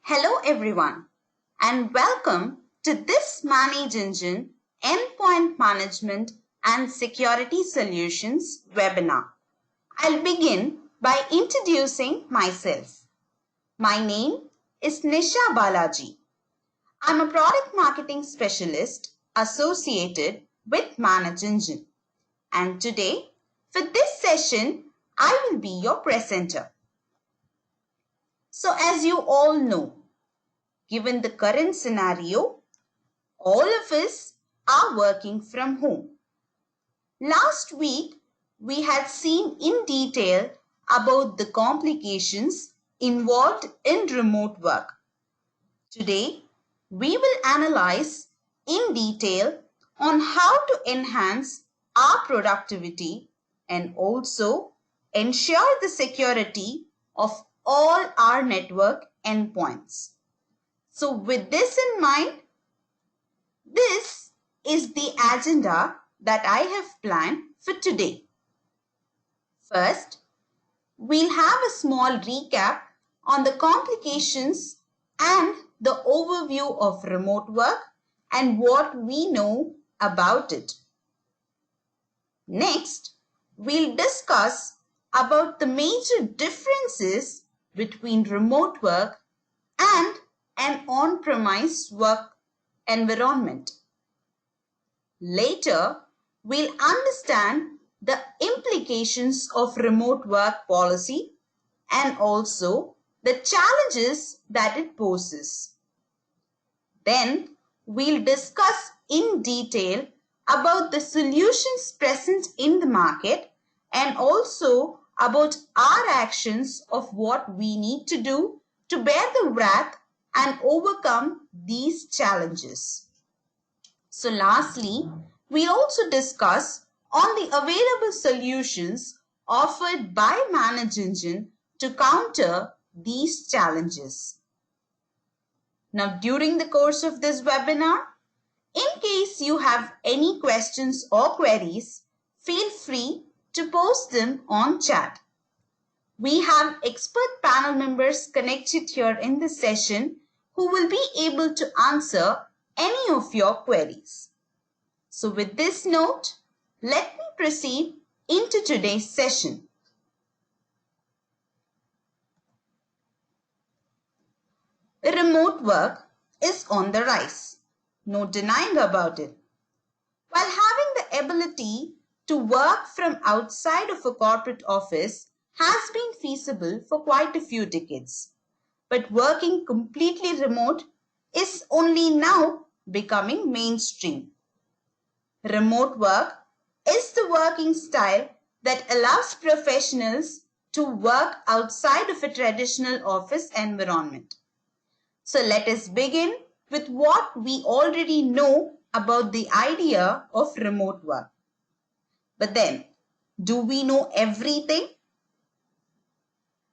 Hello everyone and welcome to this ManageEngine Endpoint Management and Security Solutions webinar. I'll begin by introducing myself. My name is Nisha Balaji. I'm a product marketing specialist associated with ManageEngine, and today for this session I will be your presenter. So as you all know, given the current scenario, all of us are working from home. Last week, we had seen in detail about the complications involved in remote work. Today, we will analyze in detail on how to enhance our productivity and also ensure the security of all our network endpoints. So with this in mind, this is the agenda that I have planned for today. First, we'll have a small recap on the complications and the overview of remote work and what we know about it. Next, we'll discuss about the major differences between remote work and an on-premise work environment. Later, we'll understand the implications of remote work policy and also the challenges that it poses. Then, we'll discuss in detail about the solutions present in the market and also about our actions of what we need to do to bear the wrath and overcome these challenges. So lastly, we'll also discuss on the available solutions offered by ManageEngine to counter these challenges. Now, during the course of this webinar, in case you have any questions or queries, feel free to post them on chat. We have expert panel members connected here in this session who will be able to answer any of your queries. So with this note, let me proceed into today's session. Remote work is on the rise. No denying about it. While having the ability to work from outside of a corporate office has been feasible for quite a few decades, but working completely remote is only now becoming mainstream. Remote work is the working style that allows professionals to work outside of a traditional office environment. So let us begin with what we already know about the idea of remote work. But then, do we know everything?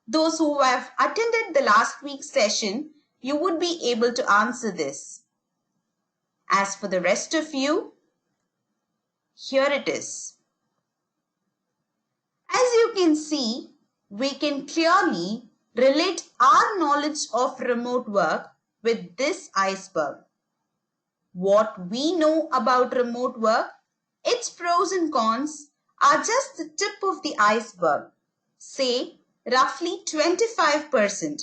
Those who have attended the last week's session, you would be able to answer this. As for the rest of you, here it is. As you can see, we can clearly relate our knowledge of remote work with this iceberg. What we know about remote work, its pros and cons, are just the tip of the iceberg, say roughly 25%.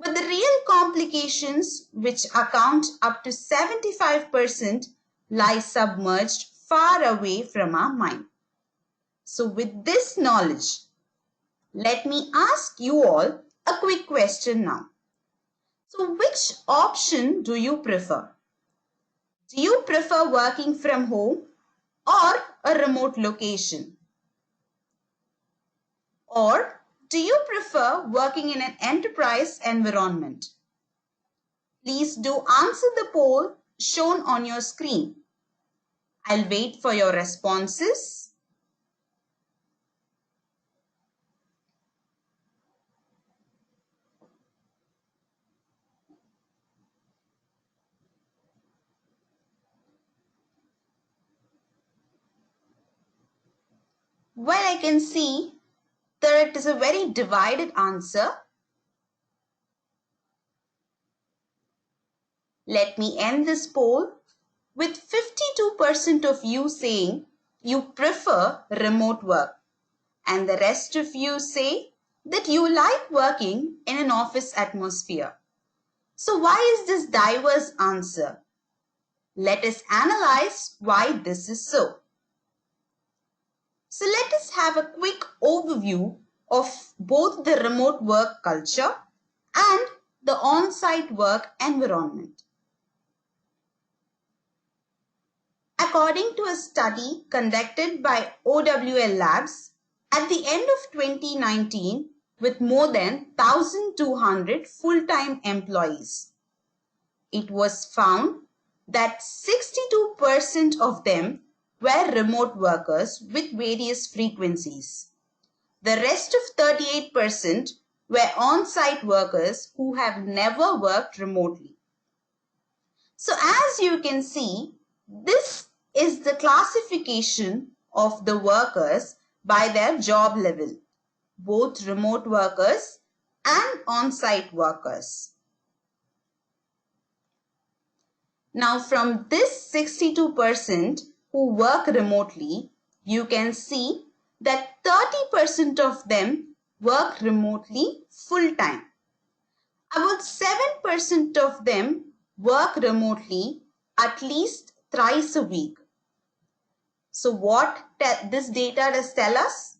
But the real complications, which account up to 75%, lie submerged far away from our mind. So with this knowledge, let me ask you all a quick question now. So which option do you prefer? Do you prefer working from home or a remote location? Or do you prefer working in an enterprise environment? Please do answer the poll shown on your screen. I'll wait for your responses. Well, I can see that it is a very divided answer. Let me end this poll with 52% of you saying you prefer remote work, and the rest of you say that you like working in an office atmosphere. So why is this diverse answer? Let us analyze why this is so. So let us have a quick overview of both the remote work culture and the on-site work environment. According to a study conducted by OWL Labs at the end of 2019 with more than 1,200 full-time employees, it was found that 62% of them were remote workers with various frequencies. The rest of 38% were on-site workers who have never worked remotely. So as you can see, this is the classification of the workers by their job level, both remote workers and on-site workers. Now from this 62% who work remotely, you can see that 30% of them work remotely full-time. About 7% of them work remotely at least thrice a week. So what this data does tell us?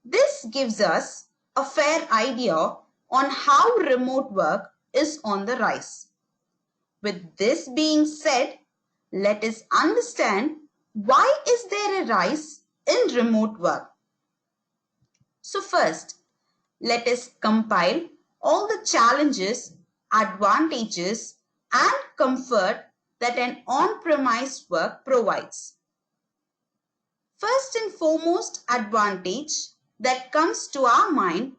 This gives us a fair idea on how remote work is on the rise. With this being said, let us understand why is there a rise in remote work. So first, let us compile all the challenges, advantages, and comfort that an on-premise work provides. First and foremost advantage that comes to our mind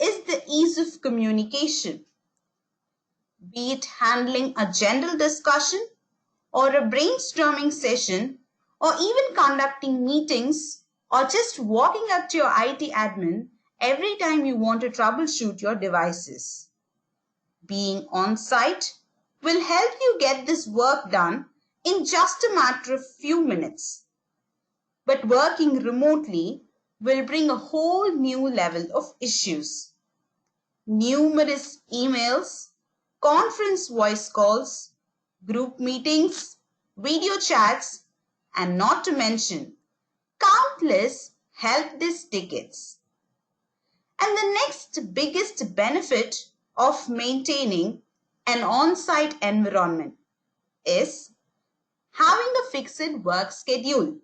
is the ease of communication. Be it handling a general discussion or a brainstorming session or even conducting meetings or just walking up to your IT admin every time you want to troubleshoot your devices. Being on site will help you get this work done in just a matter of few minutes. But working remotely will bring a whole new level of issues. Numerous emails, conference voice calls, group meetings, video chats, and not to mention countless help desk tickets. And the next biggest benefit of maintaining an on-site environment is having a fixed work schedule.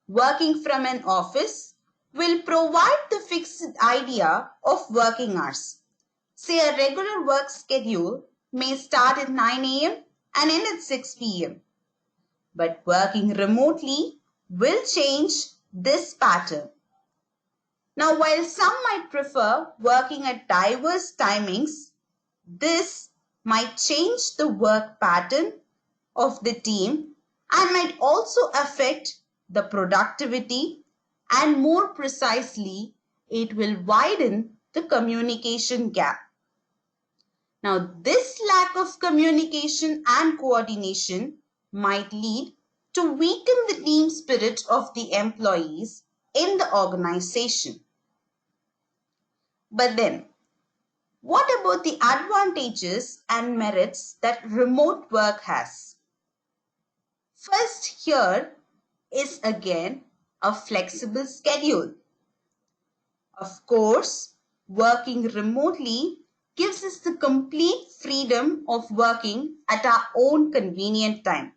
Working from an office will provide the fixed idea of working hours. Say a regular work schedule may start at 9 a.m. and end at 6 p.m. But working remotely will change this pattern. Now, while some might prefer working at diverse timings, this might change the work pattern of the team and might also affect the productivity, and more precisely, it will widen the communication gap. Now, this lack of communication and coordination might lead to weaken the team spirit of the employees in the organization. But then, what about the advantages and merits that remote work has? First here is again a flexible schedule. Of course, working remotely gives us the complete freedom of working at our own convenient time.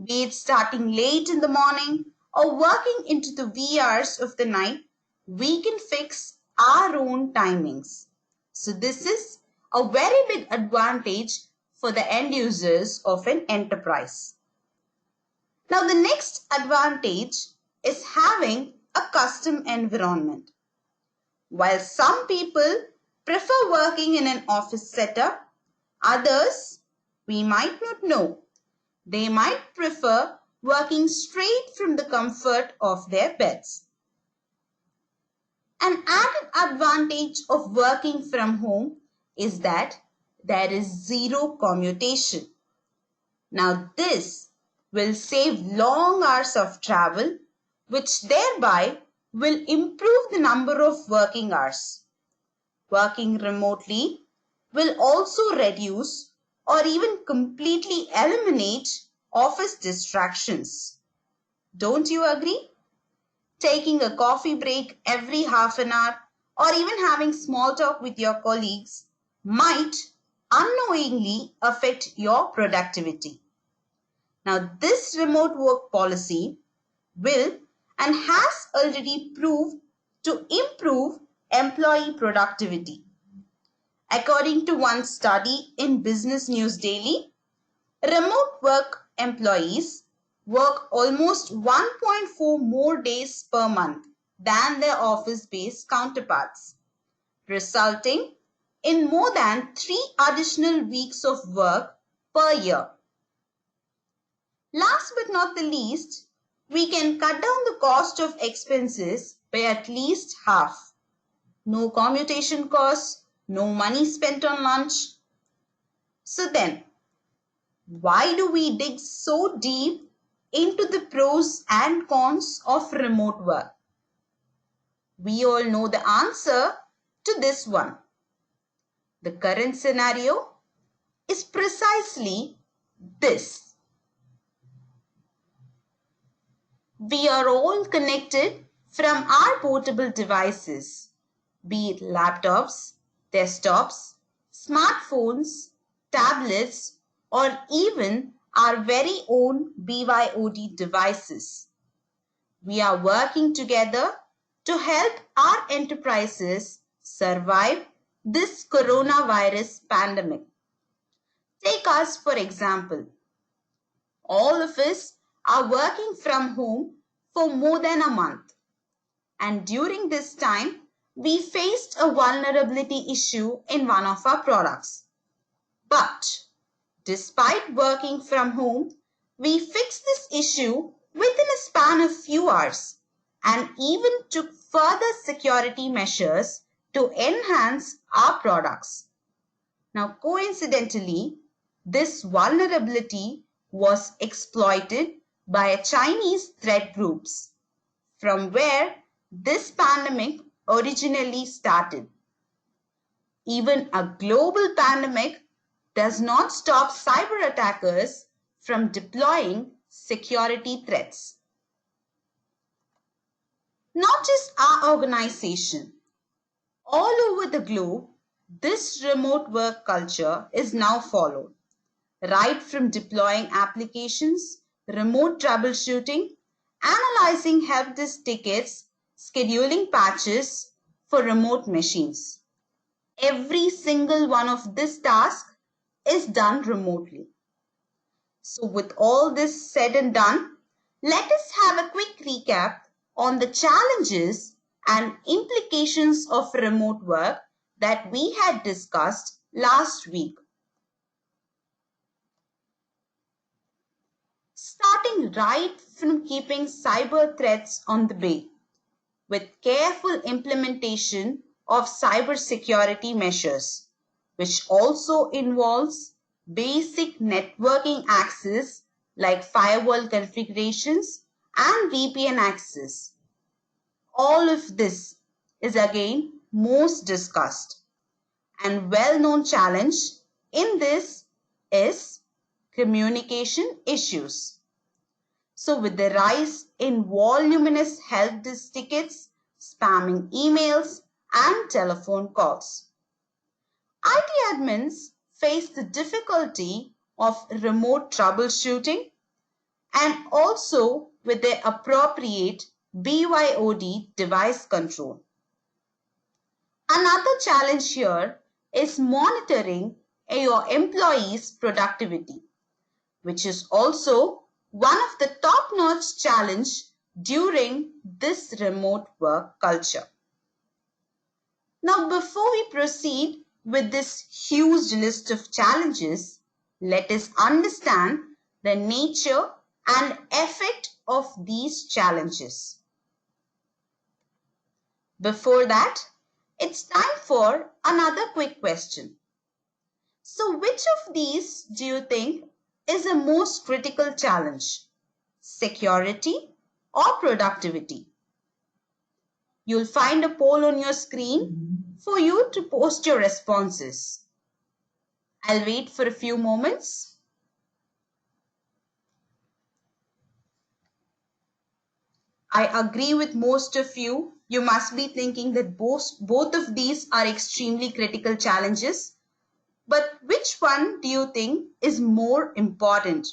Be it starting late in the morning or working into the wee hours of the night, we can fix our own timings. So this is a very big advantage for the end users of an enterprise. Now the next advantage is having a custom environment. While some people prefer working in an office setup, others we might not know. They might prefer working straight from the comfort of their beds. An added advantage of working from home is that there is zero commutation. Now this will save long hours of travel, which thereby will improve the number of working hours. Working remotely will also reduce or even completely eliminate office distractions. Don't you agree? Taking a coffee break every half an hour or even having small talk with your colleagues might unknowingly affect your productivity. Now, this remote work policy will and has already proved to improve employee productivity. According to one study in Business News Daily, remote work employees work almost 1.4 more days per month than their office-based counterparts, resulting in more than 3 additional weeks of work per year. Last but not the least, we can cut down the cost of expenses by at least half. No commutation costs, no money spent on lunch. So then, why do we dig so deep into the pros and cons of remote work? We all know the answer to this one. The current scenario is precisely this. We are all connected from our portable devices, be it laptops, desktops, smartphones, tablets, or even our very own BYOD devices. We are working together to help our enterprises survive this coronavirus pandemic. Take us for example. All of us are working from home for more than a month. And during this time, we faced a vulnerability issue in one of our products. But despite working from home, we fixed this issue within a span of few hours and even took further security measures to enhance our products. Now, coincidentally, this vulnerability was exploited by Chinese threat groups, from where this pandemic originally started. Even a global pandemic does not stop cyber attackers from deploying security threats. Not just our organization. All over the globe, this remote work culture is now followed, right from deploying applications, remote troubleshooting, analyzing help desk tickets, scheduling patches for remote machines. Every single one of these tasks is done remotely. So with all this said and done, let us have a quick recap on the challenges and implications of remote work that we had discussed last week. Starting right from keeping cyber threats on the bay with careful implementation of cybersecurity measures, which also involves basic networking access like firewall configurations and VPN access. All of this is again most discussed and well-known challenge in this is communication issues. So with the rise in voluminous help desk tickets, spamming emails, and telephone calls, IT admins face the difficulty of remote troubleshooting and also with the appropriate BYOD device control. Another challenge here is monitoring your employees' productivity, which is also one of the top-notch challenge during this remote work culture. Now, before we proceed with this huge list of challenges, let us understand the nature and effect of these challenges. Before that, it's time for another quick question. So which of these do you think is the most critical challenge? Security or productivity? You'll find a poll on your screen for you to post your responses. I'll wait for a few moments. I agree with most of you. You must be thinking that both of these are extremely critical challenges. But which one do you think is more important?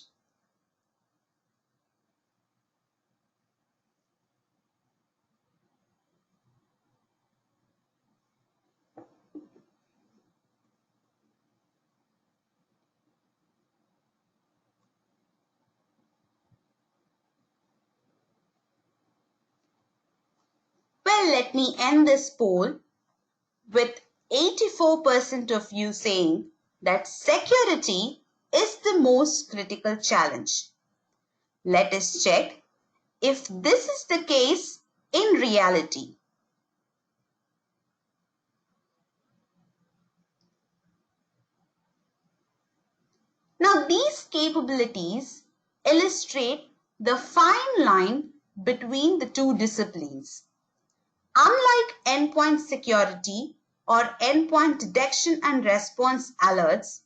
Well, let me end this poll with 84% of you saying that security is the most critical challenge. Let us check if this is the case in reality. Now, these capabilities illustrate the fine line between the two disciplines. Unlike endpoint security or endpoint detection and response alerts,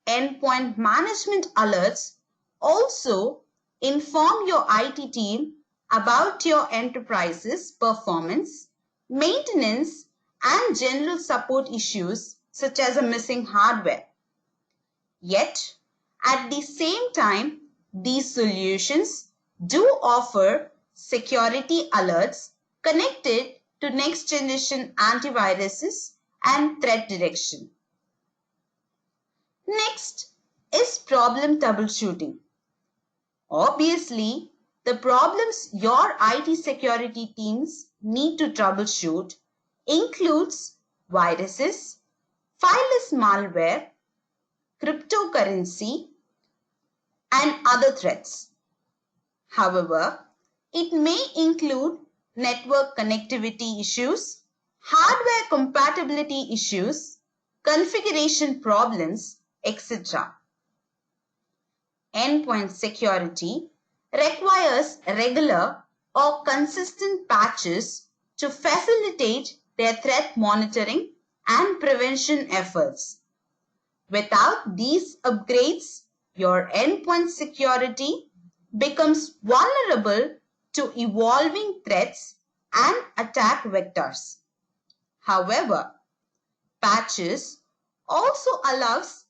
endpoint management alerts also inform your IT team about your enterprise's performance, maintenance, and general support issues such as a missing hardware. Yet, at the same time, these solutions do offer security alerts connected to next generation antiviruses and threat detection. Next is problem troubleshooting. Obviously, the problems your IT security teams need to troubleshoot includes viruses, fileless malware, cryptocurrency, and other threats. However, it may include network connectivity issues, hardware compatibility issues, configuration problems, etc. Endpoint security requires regular or consistent patches to facilitate their threat monitoring and prevention efforts. Without these upgrades, your endpoint security becomes vulnerable to evolving threats and attack vectors. However, patches also allows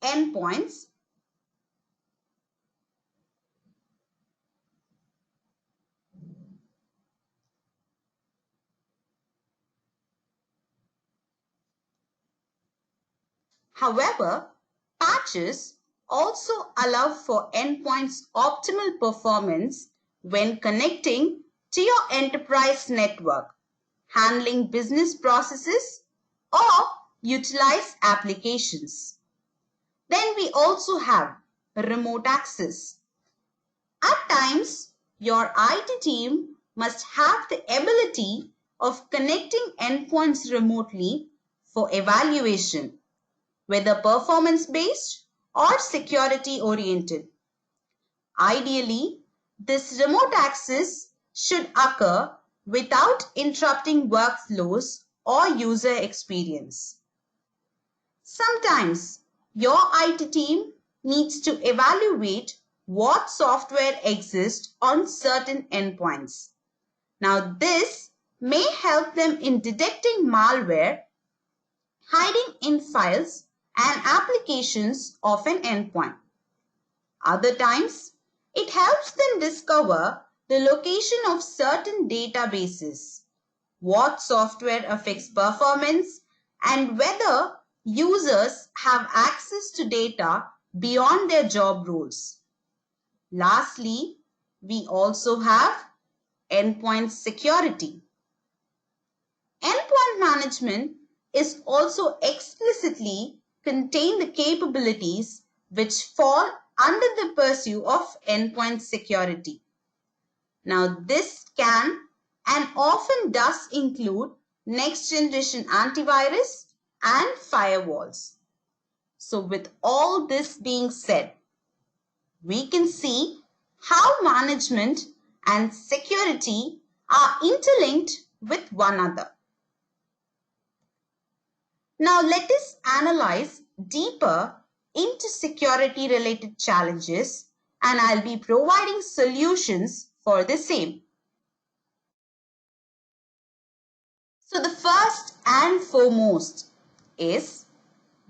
endpoints However, patches also allow for endpoints optimal performance when connecting to your enterprise network, handling business processes, or utilize applications. Then we also have remote access. At times, your IT team must have the ability of connecting endpoints remotely for evaluation, whether performance-based or security-oriented. Ideally, this remote access should occur without interrupting workflows or user experience. Sometimes, your IT team needs to evaluate what software exists on certain endpoints. Now, this may help them in detecting malware hiding in files and applications of an endpoint. Other times, it helps them discover the location of certain databases, what software affects performance, and whether users have access to data beyond their job roles. Lastly, we also have endpoint security. Endpoint management is also explicitly contain the capabilities which fall under the purview of endpoint security. Now, this can and often does include next generation antivirus and firewalls. So with all this being said, we can see how management and security are interlinked with one another. Now let us analyze deeper into security related challenges, and I'll be providing solutions for the same. So the first and foremost is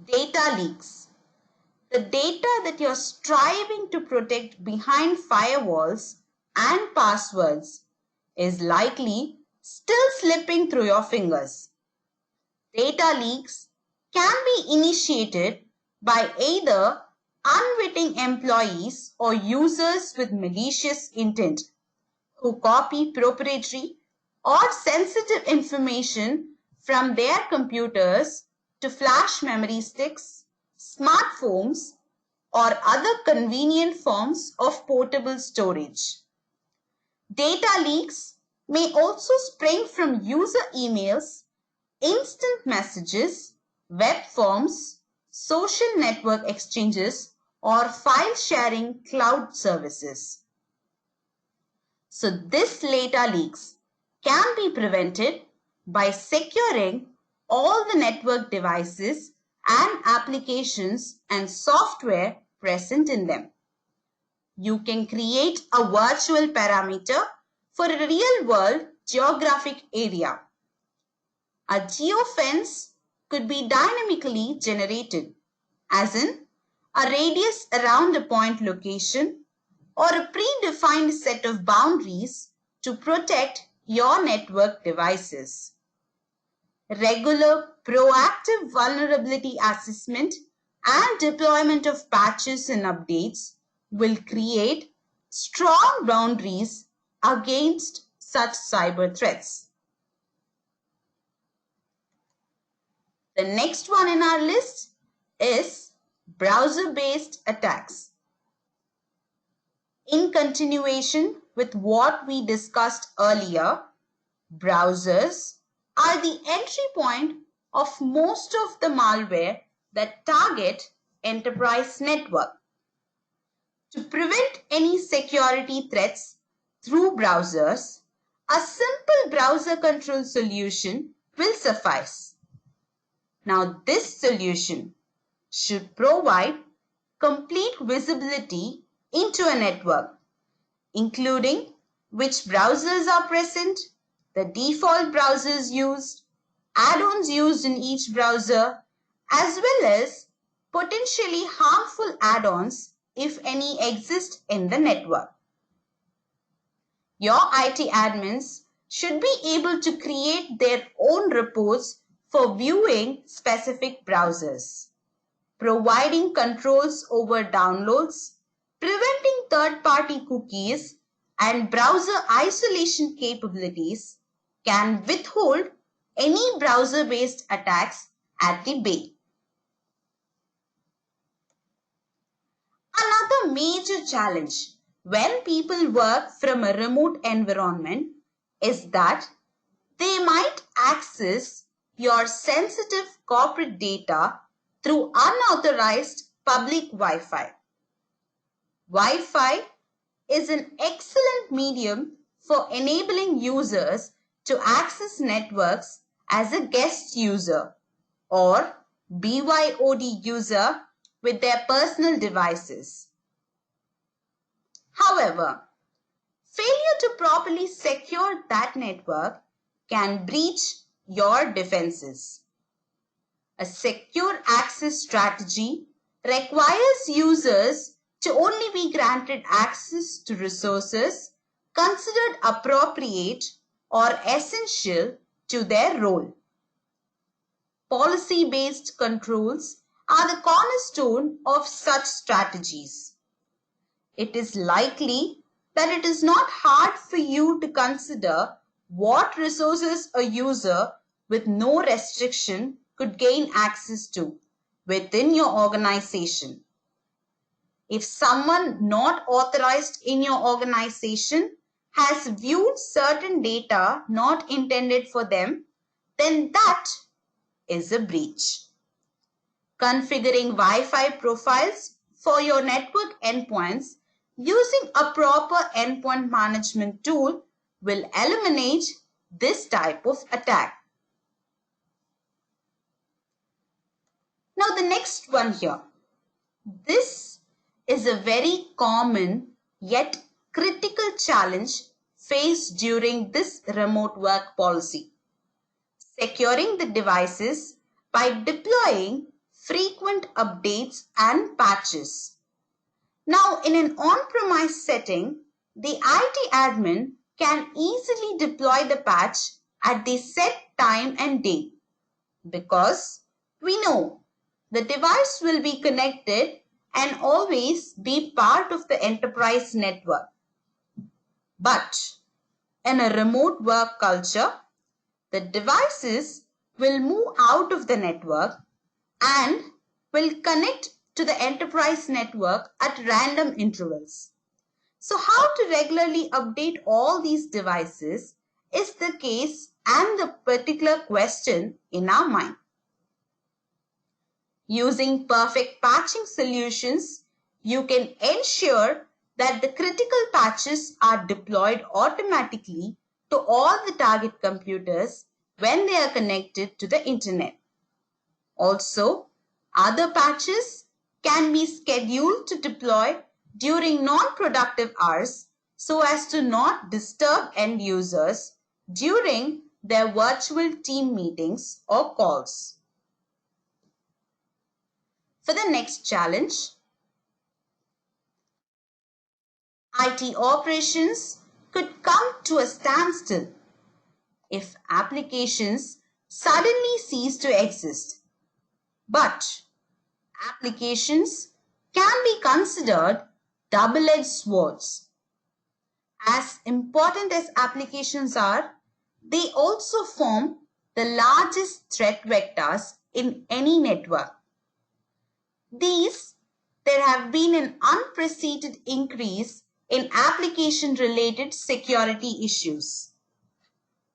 data leaks. The data that you're striving to protect behind firewalls and passwords is likely still slipping through your fingers. Data leaks can be initiated by either unwitting employees or users with malicious intent who copy proprietary or sensitive information from their computers to flash memory sticks, smartphones, or other convenient forms of portable storage. Data leaks may also spring from user emails, instant messages, web forms, social network exchanges, or file sharing cloud services. So this data leaks can be prevented by securing all the network devices and applications and software present in them. You can create a virtual parameter for a real-world geographic area. A geofence could be dynamically generated, as in a radius around a point location or a predefined set of boundaries to protect your network devices. Regular proactive vulnerability assessment and deployment of patches and updates will create strong boundaries against such cyber threats. The next one in our list is browser-based attacks. In continuation with what we discussed earlier, browsers are the entry point of most of the malware that target enterprise network. To prevent any security threats through browsers, a simple browser control solution will suffice. Now, this solution should provide complete visibility into a network, including which browsers are present, the default browsers used, add-ons used in each browser, as well as potentially harmful add-ons if any exist in the network. Your IT admins should be able to create their own reports for viewing specific browsers, providing controls over downloads, preventing third-party cookies, and browser isolation capabilities can withhold any browser-based attacks at the bay. Another major challenge when people work from a remote environment is that they might access your sensitive corporate data through unauthorized public Wi-Fi. Wi-Fi is an excellent medium for enabling users to access networks as a guest user or BYOD user with their personal devices. However, failure to properly secure that network can breach your defenses. A secure access strategy requires users to only be granted access to resources considered appropriate or essential to their role. Policy-based controls are the cornerstone of such strategies. It is likely that it is not hard for you to consider what resources a user with no restriction could gain access to within your organization. If someone not authorized in your organization has viewed certain data not intended for them, then that is a breach. Configuring Wi-Fi profiles for your network endpoints using a proper endpoint management tool will eliminate this type of attack. Now the next one here. This is a very common yet critical challenge faced during this remote work policy. Securing the devices by deploying frequent updates and patches. Now, in an on-premise setting, the IT admin can easily deploy the patch at the set time and date because we know the device will be connected and always be part of the enterprise network. But in a remote work culture, the devices will move out of the network and will connect to the enterprise network at random intervals. So how to regularly update all these devices is the case and the particular question in our mind. Using perfect patching solutions, you can ensure that the critical patches are deployed automatically to all the target computers when they are connected to the internet. Also, other patches can be scheduled to deploy during non-productive hours so as to not disturb end users during their virtual team meetings or calls. For the next challenge, IT operations could come to a standstill if applications suddenly cease to exist. But applications can be considered double-edged swords. As important as applications are, they also form the largest threat vectors in any network. There have been an unprecedented increase in application-related security issues.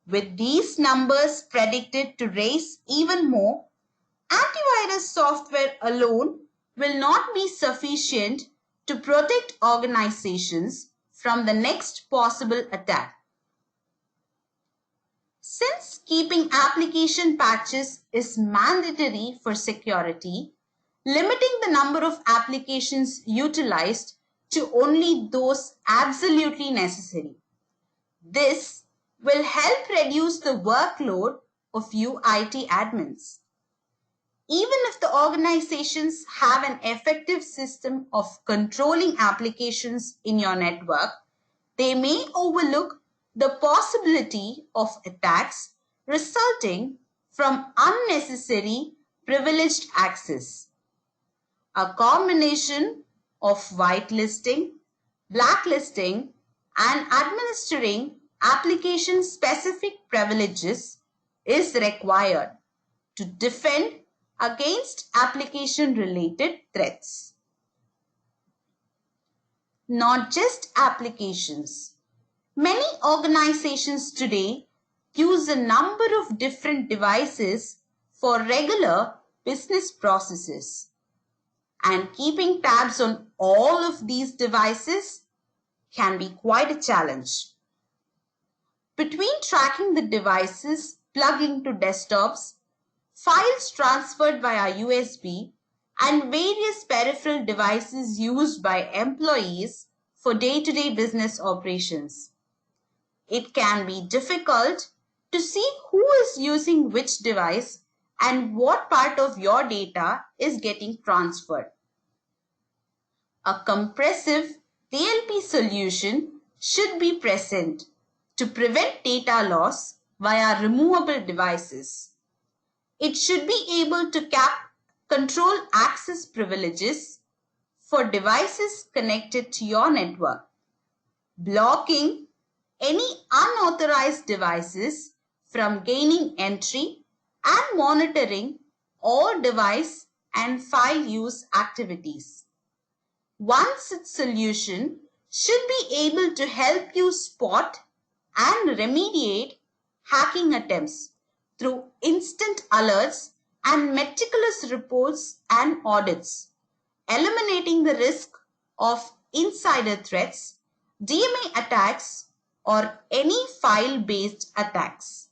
With these numbers predicted to rise even more, antivirus software alone will not be sufficient to protect organizations from the next possible attack. Since keeping application patches is mandatory for security, limiting the number of applications utilized to only those absolutely necessary. This will help reduce the workload of you IT admins. Even if the organizations have an effective system of controlling applications in your network, they may overlook the possibility of attacks resulting from unnecessary privileged access. A combination of whitelisting, blacklisting, and administering application-specific privileges is required to defend against application-related threats. Not just applications. Many organizations today use a number of different devices for regular business processes. And keeping tabs on all of these devices can be quite a challenge. Between tracking the devices plugged into desktops, files transferred via USB, and various peripheral devices used by employees for day-to-day business operations, it can be difficult to see who is using which device and what part of your data is getting transferred. A compressive DLP solution should be present to prevent data loss via removable devices. It should be able to control access privileges for devices connected to your network, blocking any unauthorized devices from gaining entry and monitoring all device and file use activities. One such solution should be able to help you spot and remediate hacking attempts through instant alerts and meticulous reports and audits, eliminating the risk of insider threats, DMA attacks, or any file-based attacks.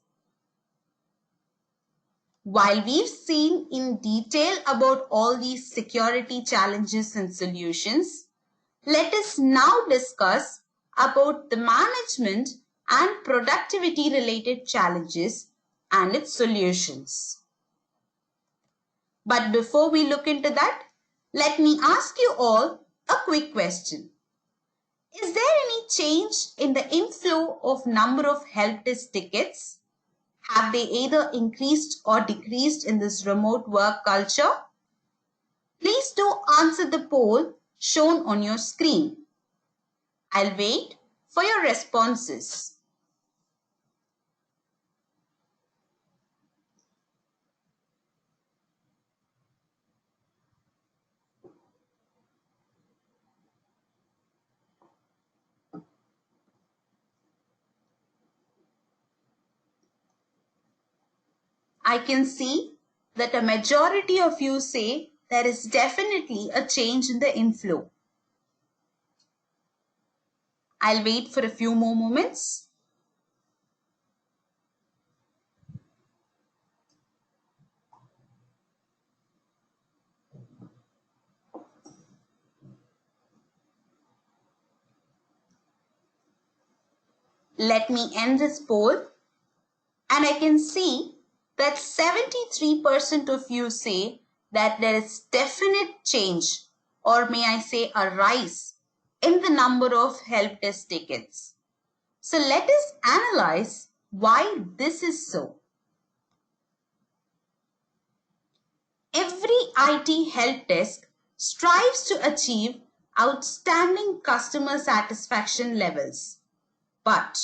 While we've seen in detail about all these security challenges and solutions, let us now discuss about the management and productivity related challenges and its solutions. But before we look into that, let me ask you all a quick question. Is there any change in the inflow of number of help desk tickets? Have they either increased or decreased in this remote work culture? Please do answer the poll shown on your screen. I'll wait for your responses. I can see that a majority of you say there is definitely a change in the inflow. I'll wait for a few more moments. Let me end this poll, and I can see that 73% of you say that there is definite change, or may I say a rise, in the number of help desk tickets. So let us analyze why this is so. Every IT help desk strives to achieve outstanding customer satisfaction levels, but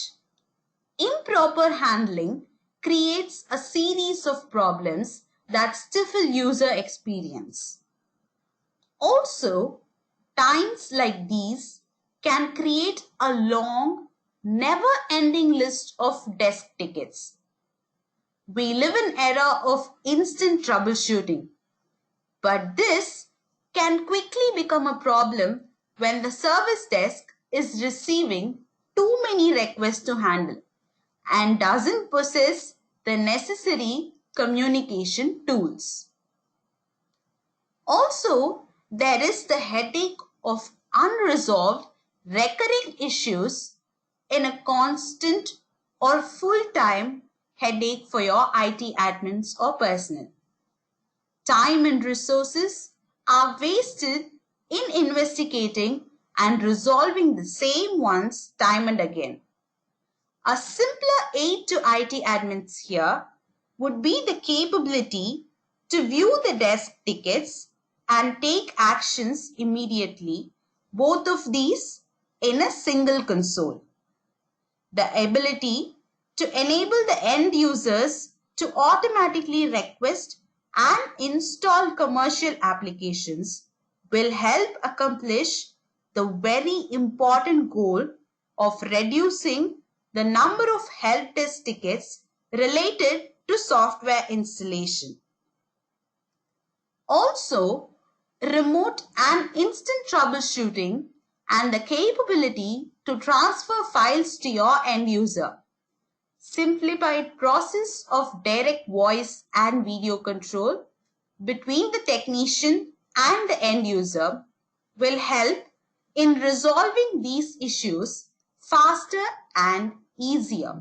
improper handling creates a series of problems that stifle user experience. Also, times like these can create a long, never-ending list of desk tickets. We live in an era of instant troubleshooting, but this can quickly become a problem when the service desk is receiving too many requests to handle and doesn't possess the necessary communication tools. Also, there is the headache of unresolved recurring issues in a constant or full-time headache for your IT admins or personnel. Time and resources are wasted in investigating and resolving the same ones time and again. A simpler aid to IT admins here would be the capability to view the desk tickets and take actions immediately, both of these in a single console. The ability to enable the end users to automatically request and install commercial applications will help accomplish the very important goal of reducing the number of help desk tickets related to software installation. Also, remote and instant troubleshooting and the capability to transfer files to your end user, simplified process of direct voice and video control between the technician and the end user will help in resolving these issues faster and easier.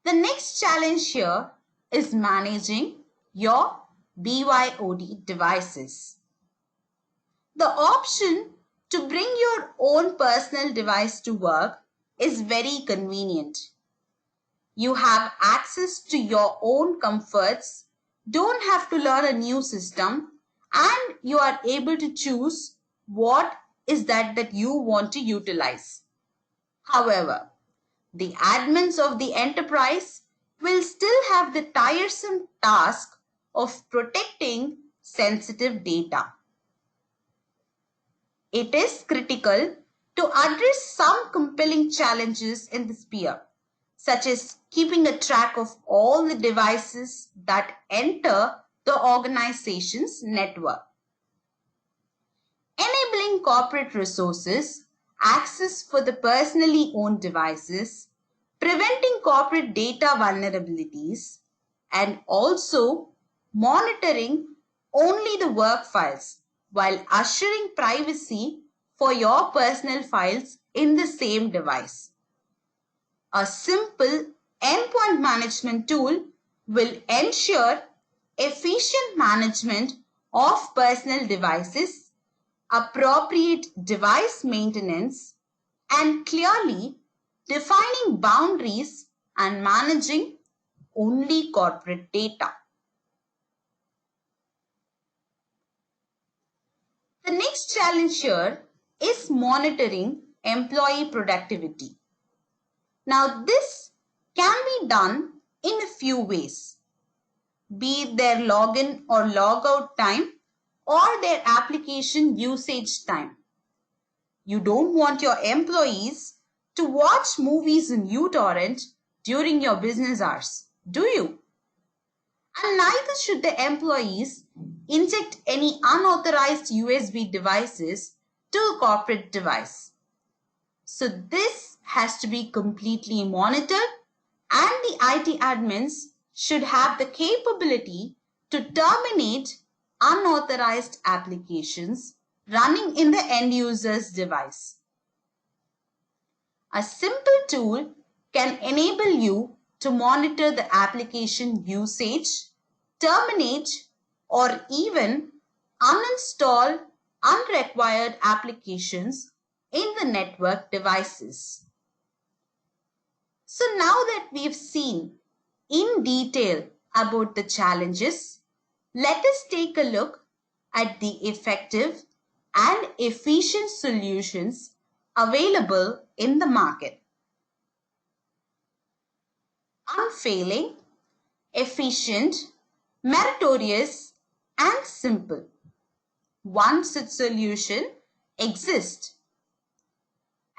The next challenge here is managing your BYOD devices. The option to bring your own personal device to work is very convenient. You have access to your own comforts, don't have to learn a new system, and you are able to choose what is that you want to utilize. However, the admins of the enterprise will still have the tiresome task of protecting sensitive data. It is critical to address some compelling challenges in this sphere, such as keeping a track of all the devices that enter the organization's network. Enabling corporate resources, access for the personally owned devices, preventing corporate data vulnerabilities, and also monitoring only the work files while assuring privacy for your personal files in the same device. A simple endpoint management tool will ensure efficient management of personal devices, appropriate device maintenance, and clearly defining boundaries and managing only corporate data. The next challenge here is monitoring employee productivity. Now, this can be done in a few ways, be it their login or logout time or their application usage time. You don't want your employees to watch movies in uTorrent during your business hours, do you? And neither should the employees inject any unauthorized USB devices to a corporate device. So this has to be completely monitored, and the IT admins should have the capability to terminate unauthorized applications running in the end user's device. A simple tool can enable you to monitor the application usage, terminate, or even uninstall unrequired applications in the network devices. So now that we've seen in detail about the challenges, let us take a look at the effective and efficient solutions available in the market. Unfailing, efficient, meritorious, and simple. One such solution exists.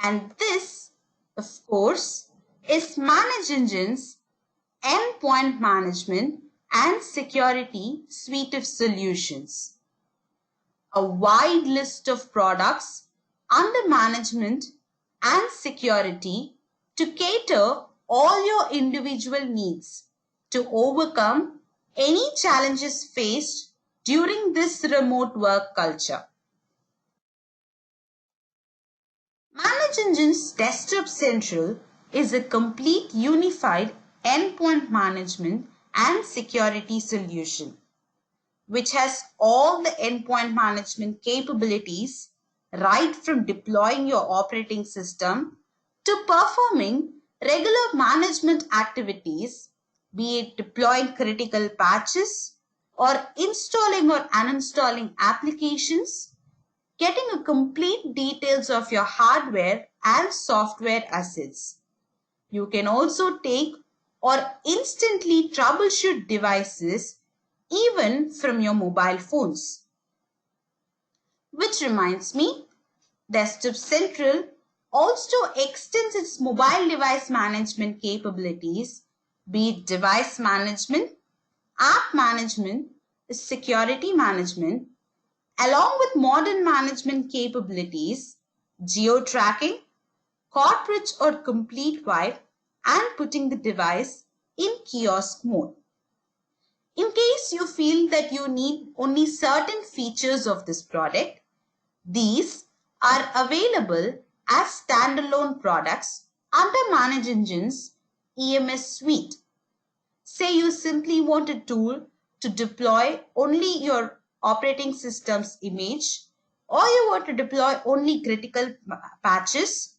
And this, of course, is ManageEngine's Endpoint Management and Security suite of solutions. A wide list of products under management and security to cater all your individual needs to overcome any challenges faced during this remote work culture. ManageEngine's Desktop Central is a complete unified endpoint management and security solution, which has all the endpoint management capabilities right from deploying your operating system to performing regular management activities, be it deploying critical patches or installing or uninstalling applications, getting a complete details of your hardware and software assets. You can also take or instantly troubleshoot devices even from your mobile phones. Which reminds me, Desktop Central also extends its mobile device management capabilities, be it device management, app management, security management, along with modern management capabilities, geo-tracking, corporate or complete wipe, and putting the device in kiosk mode. In case you feel that you need only certain features of this product, these are available as standalone products under ManageEngine's EMS suite. Say you simply want a tool to deploy only your operating system's image, or you want to deploy only critical patches,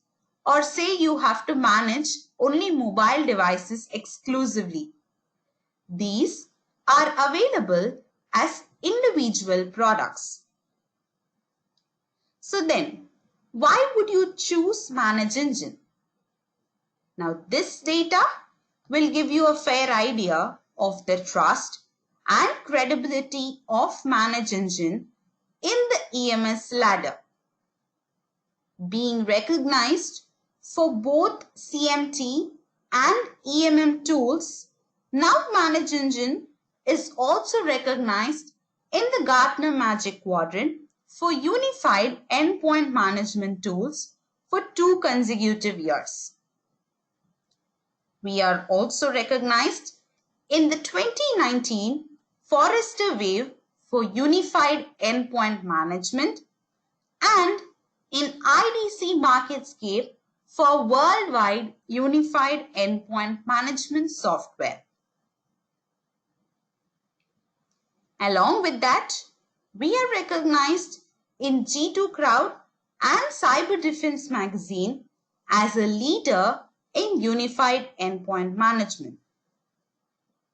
or say you have to manage only mobile devices exclusively. These are available as individual products. So then, why would you choose ManageEngine? Now, this data will give you a fair idea of the trust and credibility of ManageEngine in the EMS ladder, being recognized for both CMT and EMM tools, now ManageEngine is also recognized in the Gartner Magic Quadrant for unified endpoint management tools for 2 consecutive years. We are also recognized in the 2019 Forrester Wave for unified endpoint management and in IDC MarketScape for worldwide unified endpoint management software. Along with that, we are recognized in G2 Crowd and Cyber Defense magazine as a leader in unified endpoint management.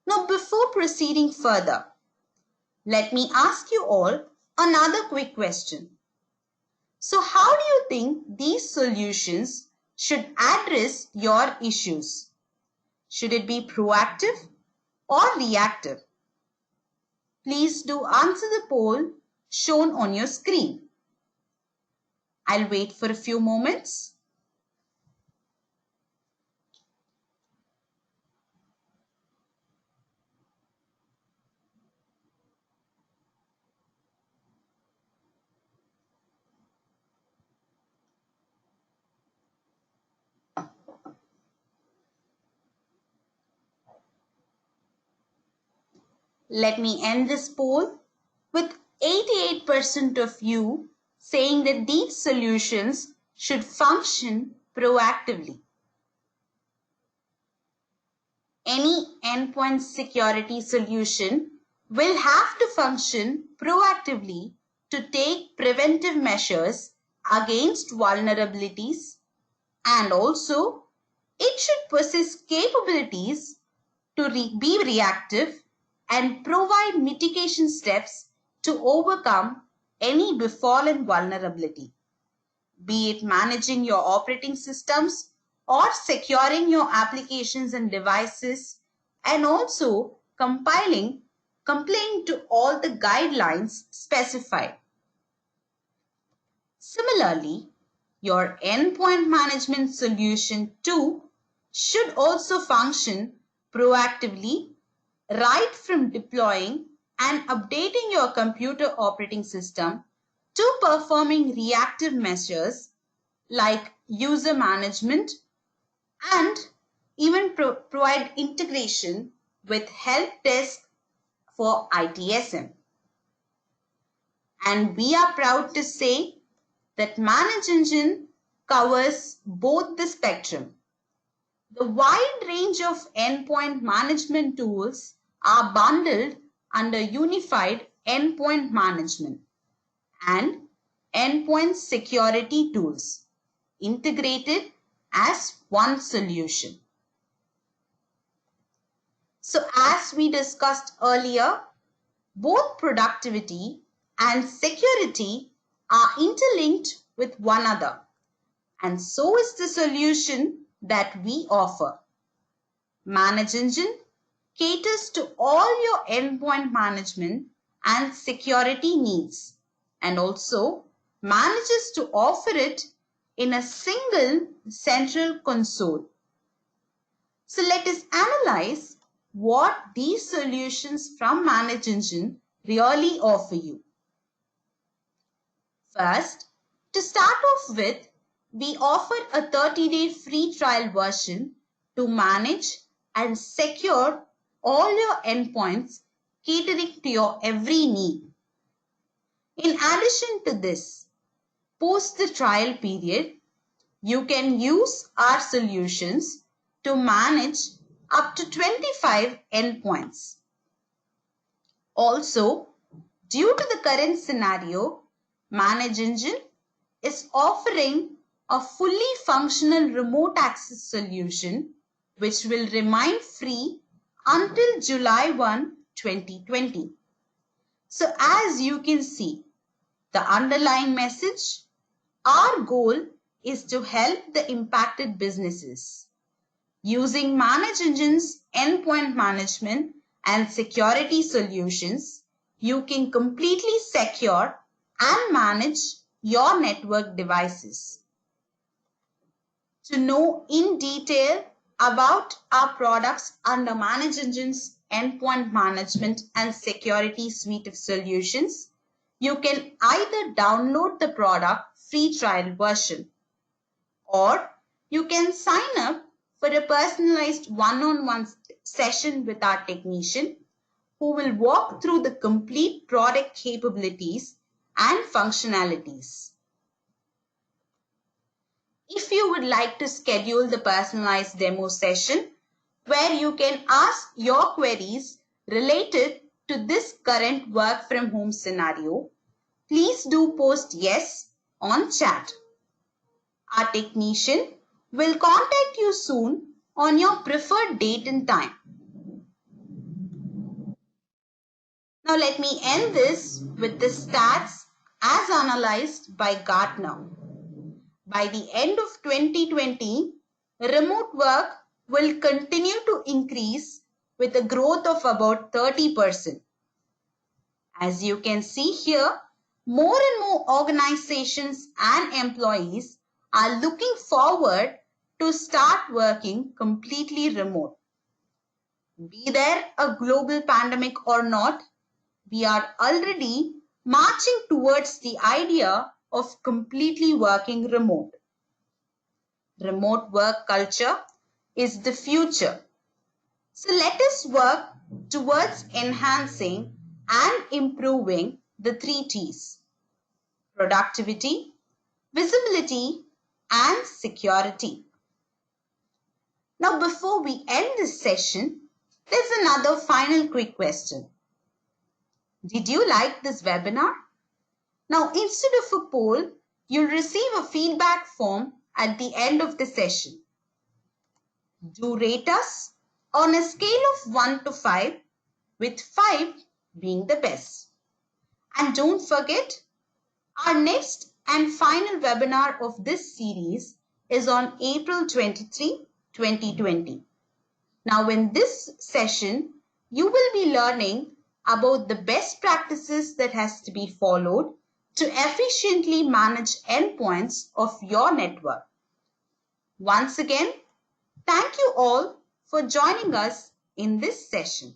Now, before proceeding further, let me ask you all another quick question. So how do you think these solutions should address your issues? Should it be proactive or reactive? Please do answer the poll shown on your screen. I'll wait for a few moments. Let me end this poll with 88% of you saying that these solutions should function proactively. Any endpoint security solution will have to function proactively to take preventive measures against vulnerabilities, and also it should possess capabilities to be reactive and provide mitigation steps to overcome any befallen vulnerability, be it managing your operating systems or securing your applications and devices, and also complying to all the guidelines specified. Similarly, your endpoint management solution too should also function proactively, right from deploying and updating your computer operating system to performing reactive measures like user management and even provide integration with help desk for ITSM. And we are proud to say that ManageEngine covers both the spectrum. The wide range of endpoint management tools are bundled under unified endpoint management and endpoint security tools, integrated as one solution. So as we discussed earlier, both productivity and security are interlinked with one another, and so is the solution that we offer. ManageEngine caters to all your endpoint management and security needs, and also manages to offer it in a single central console. So let us analyze what these solutions from ManageEngine really offer you. First, to start off with, we offer a 30-day free trial version to manage and secure all your endpoints catering to your every need. In addition to this, post the trial period, you can use our solutions to manage up to 25 endpoints. Also, due to the current scenario, ManageEngine is offering a fully functional remote access solution which will remain free until July 1, 2020. So as you can see, the underlying message, our goal is to help the impacted businesses. Using ManageEngine's endpoint management and security solutions, you can completely secure and manage your network devices. To know in detail about our products under ManageEngine's Endpoint Management and Security suite of solutions, you can either download the product free trial version, or you can sign up for a personalized one-on-one session with our technician who will walk through the complete product capabilities and functionalities. If you would like to schedule the personalized demo session where you can ask your queries related to this current work from home scenario, please do post yes on chat. Our technician will contact you soon on your preferred date and time. Now let me end this with the stats as analyzed by Gartner. By the end of 2020, remote work will continue to increase with a growth of about 30%. As you can see here, more and more organizations and employees are looking forward to start working completely remote. Be there a global pandemic or not, we are already marching towards the idea of completely working remote. Remote work culture is the future. So let us work towards enhancing and improving the 3 T's: productivity, visibility, and security. Now, before we end this session, there's another final quick question. Did you like this webinar? Now, instead of a poll, you'll receive a feedback form at the end of the session. Do rate us on a scale of 1 to 5, with 5 being the best. And don't forget, our next and final webinar of this series is on April 23, 2020. Now, in this session, you will be learning about the best practices that has to be followed to efficiently manage endpoints of your network. Once again, thank you all for joining us in this session.